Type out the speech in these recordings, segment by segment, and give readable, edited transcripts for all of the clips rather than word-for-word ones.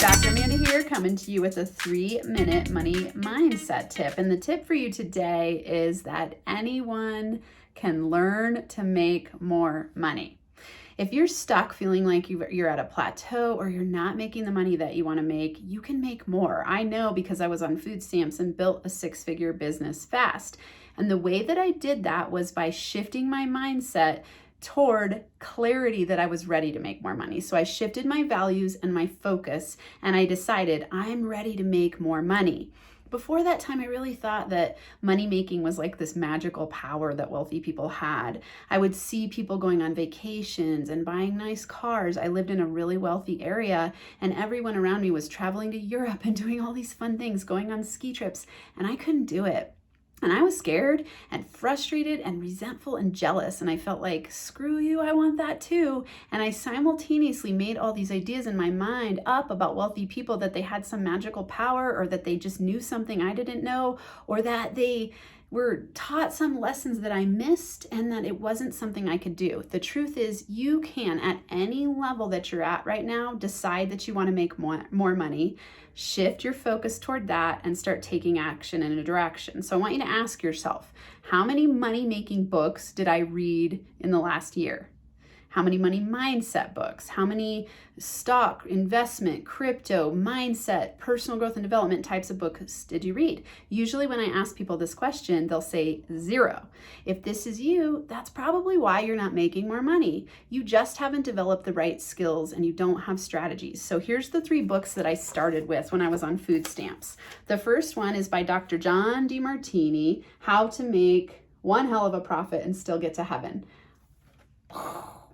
Dr. Amanda here, coming to you with a 3-minute money mindset tip. And the tip for you today is that anyone can learn to make more money. If you're stuck feeling like you're at a plateau or you're not making the money that you want to make, you can make more. I know because I was on food stamps and built a 6-figure business fast. And the way that I did that was by shifting my mindset toward clarity that I was ready to make more money. So I shifted my values and my focus, and I decided I'm ready to make more money. Before that time, I really thought that money making was like this magical power that wealthy people had. I would see people going on vacations and buying nice cars. I lived in a really wealthy area, and everyone around me was traveling to Europe and doing all these fun things, going on ski trips, and I couldn't do it. And I was scared and frustrated and resentful and jealous. And I felt like, screw you, I want that too. And I simultaneously made all these ideas in my mind up about wealthy people, that they had some magical power, or that they just knew something I didn't know, or that they were taught some lessons that I missed and that it wasn't something I could do. The truth is, you can, at any level that you're at right now, decide that you want to make more money, shift your focus toward that, and start taking action in a direction. So I want you to ask yourself, how many money-making books did I read in the last year? How many money mindset books? How many stock, investment, crypto, mindset, personal growth and development types of books did you read? Usually when I ask people this question, they'll say 0. If this is you, that's probably why you're not making more money. You just haven't developed the right skills and you don't have strategies. So here's the 3 books that I started with when I was on food stamps. The first one is by Dr. John Demartini, How to Make One Hell of a Profit and Still Get to Heaven.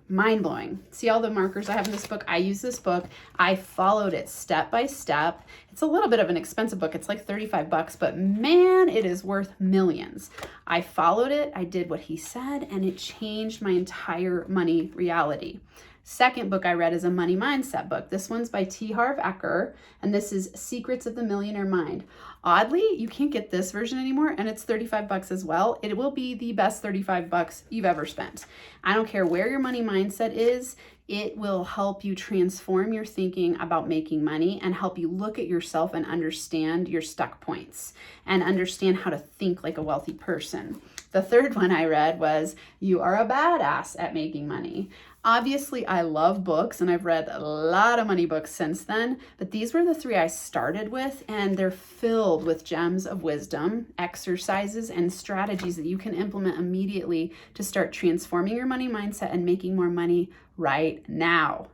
Mind-blowing. See all the markers I have in this book? I use this book. I followed it step by step. It's a little bit of an expensive book. It's like $35, but man, it is worth millions. I followed it. I did what he said, and it changed my entire money reality. Second book I read is a money mindset book. This one's by T. Harv Eker, and this is Secrets of the Millionaire Mind. Oddly, you can't get this version anymore, and it's $35 as well. It will be the best $35 you've ever spent. I don't care where your money mindset is, it will help you transform your thinking about making money and help you look at yourself and understand your stuck points and understand how to think like a wealthy person. The third one I read was You Are a Badass at Making Money. Obviously, I love books, and I've read a lot of money books since then, but these were the 3 I started with, and they're filled with gems of wisdom, exercises, and strategies that you can implement immediately to start transforming your money mindset and making more money right now.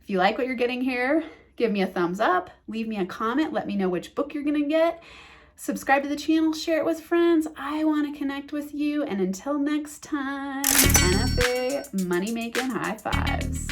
If you like what you're getting here, give me a thumbs up, leave me a comment, let me know which book you're gonna get. Subscribe to the channel, share it with friends. I want to connect with you. And until next time, NFA money making high fives.